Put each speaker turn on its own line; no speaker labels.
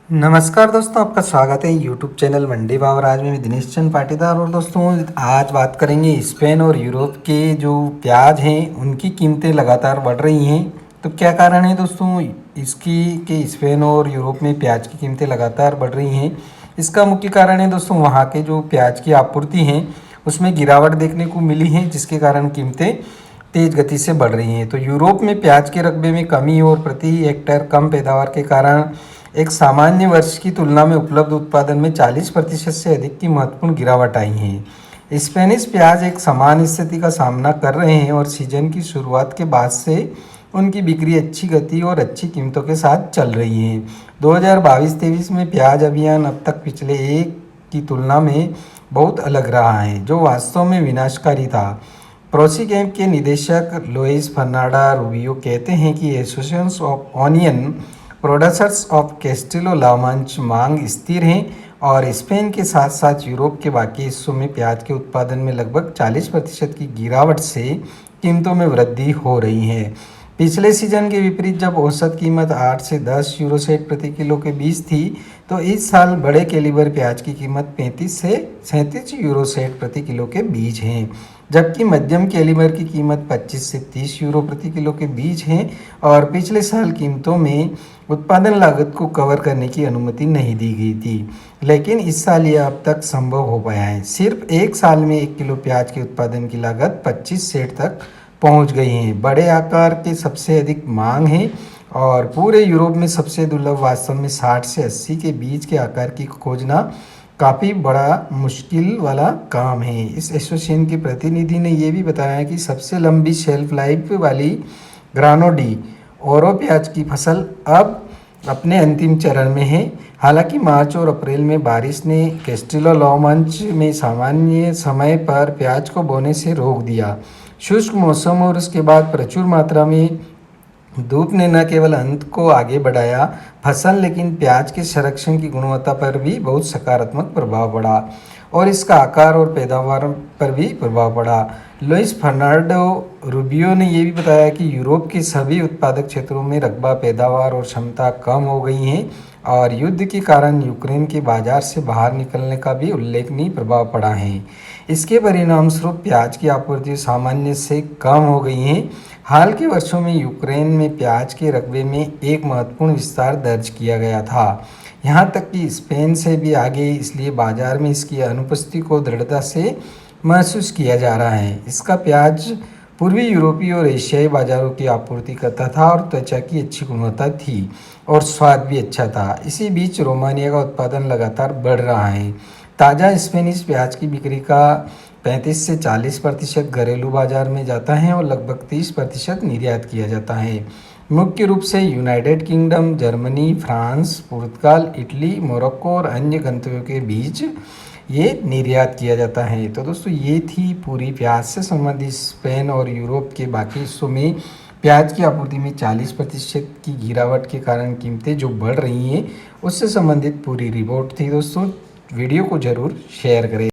नमस्कार दोस्तों, आपका स्वागत है यूट्यूब चैनल मंडी भाव। आज में दिनेश चंद पाटीदार। और दोस्तों आज बात करेंगे स्पेन और यूरोप के जो प्याज हैं उनकी कीमतें लगातार बढ़ रही हैं। तो क्या कारण है दोस्तों इसकी कि स्पेन और यूरोप में प्याज की कीमतें लगातार बढ़ रही हैं? इसका मुख्य कारण है दोस्तों वहाँ के जो प्याज की आपूर्ति हैं उसमें गिरावट देखने को मिली है, जिसके कारण कीमतें तेज़ गति से बढ़ रही हैं। तो यूरोप में प्याज के रकबे में कमी और प्रति हेक्टेयर कम पैदावार के कारण एक सामान्य वर्ष की तुलना में उपलब्ध उत्पादन में 40% से अधिक की महत्वपूर्ण गिरावट आई है। स्पेनिश प्याज एक समान स्थिति का सामना कर रहे हैं और सीजन की शुरुआत के बाद से उनकी बिक्री अच्छी गति और अच्छी कीमतों के साथ चल रही है। 2022-23 में प्याज अभियान अब तक पिछले एक की तुलना में बहुत अलग रहा है, जो वास्तव में विनाशकारी था। प्रोसीकैम्प के निदेशक लुइस फर्नांडो रूबियो कहते हैं कि association of onion producers of Castilla La Mancha मांग स्थिर है और स्पेन के साथ साथ यूरोप के बाकी हिस्सों में प्याज के उत्पादन में लगभग 40% की गिरावट से कीमतों में वृद्धि हो रही है। पिछले सीजन के विपरीत जब औसत कीमत 8 से 10 यूरो सेट प्रति किलो के बीच थी, तो इस साल बड़े कैलिबर प्याज की कीमत 35 से 37 यूरो सेट प्रति किलो के बीच है, जबकि मध्यम कैलिबर की कीमत 25 से 30 यूरो प्रति किलो के बीच है। और पिछले साल कीमतों में उत्पादन लागत को कवर करने की अनुमति नहीं दी गई थी, लेकिन इस साल यह अब तक संभव हो पाया है। सिर्फ एक साल में 1 किलो प्याज के उत्पादन की लागत 25 सेंट तक पहुंच गई है। बड़े आकार के सबसे अधिक मांग है और पूरे यूरोप में सबसे दुर्लभ वास्तव में 60 से 80 के बीच के आकार की खोजना काफ़ी बड़ा मुश्किल वाला काम है। इस एसोसिएशन के प्रतिनिधि ने यह भी बताया कि सबसे लंबी शेल्फ लाइफ वाली ग्रानो डी ओरो प्याज की फसल अब अपने अंतिम चरण में है। हालांकि मार्च और अप्रैल में बारिश ने कैस्टिलो ला मांचा में सामान्य समय पर प्याज को बोने से रोक दिया। शुष्क मौसम और उसके बाद प्रचुर मात्रा में धूप ने न केवल अंत को आगे बढ़ाया फसल, लेकिन प्याज के संरक्षण की गुणवत्ता पर भी बहुत सकारात्मक प्रभाव पड़ा और इसका आकार और पैदावार पर भी प्रभाव पड़ा। लुइस फर्नांडो रूबियो ने यह भी बताया कि यूरोप के सभी उत्पादक क्षेत्रों में रकबा, पैदावार और क्षमता कम हो गई हैं और युद्ध के कारण यूक्रेन के बाजार से बाहर निकलने का भी उल्लेखनीय प्रभाव पड़ा है। इसके परिणामस्वरूप प्याज की आपूर्ति सामान्य से कम हो गई है। हाल के वर्षों में यूक्रेन में प्याज के रकबे में एक महत्वपूर्ण विस्तार दर्ज किया गया था, यहाँ तक कि स्पेन से भी आगे, इसलिए बाजार में इसकी अनुपस्थिति को दृढ़ता से महसूस किया जा रहा है। इसका प्याज पूर्वी यूरोपीय और एशियाई बाजारों की आपूर्ति करता था और त्वचा की अच्छी गुणवत्ता थी और स्वाद भी अच्छा था। इसी बीच रोमानिया का उत्पादन लगातार बढ़ रहा है। ताज़ा स्पेनिश प्याज की बिक्री का 35 से 40% घरेलू बाजार में जाता है और लगभग 30% निर्यात किया जाता है। मुख्य रूप से यूनाइटेड किंगडम, जर्मनी, फ्रांस, पुर्तगाल, इटली, मोरक्को और अन्य गंतव्यों के बीच ये निर्यात किया जाता है। तो दोस्तों ये थी पूरी प्याज से संबंधित स्पेन और यूरोप के बाकी हिस्सों में प्याज की आपूर्ति में 40% की गिरावट के कारण कीमतें जो बढ़ रही हैं उससे संबंधित पूरी रिपोर्ट थी। दोस्तों वीडियो को ज़रूर शेयर करें।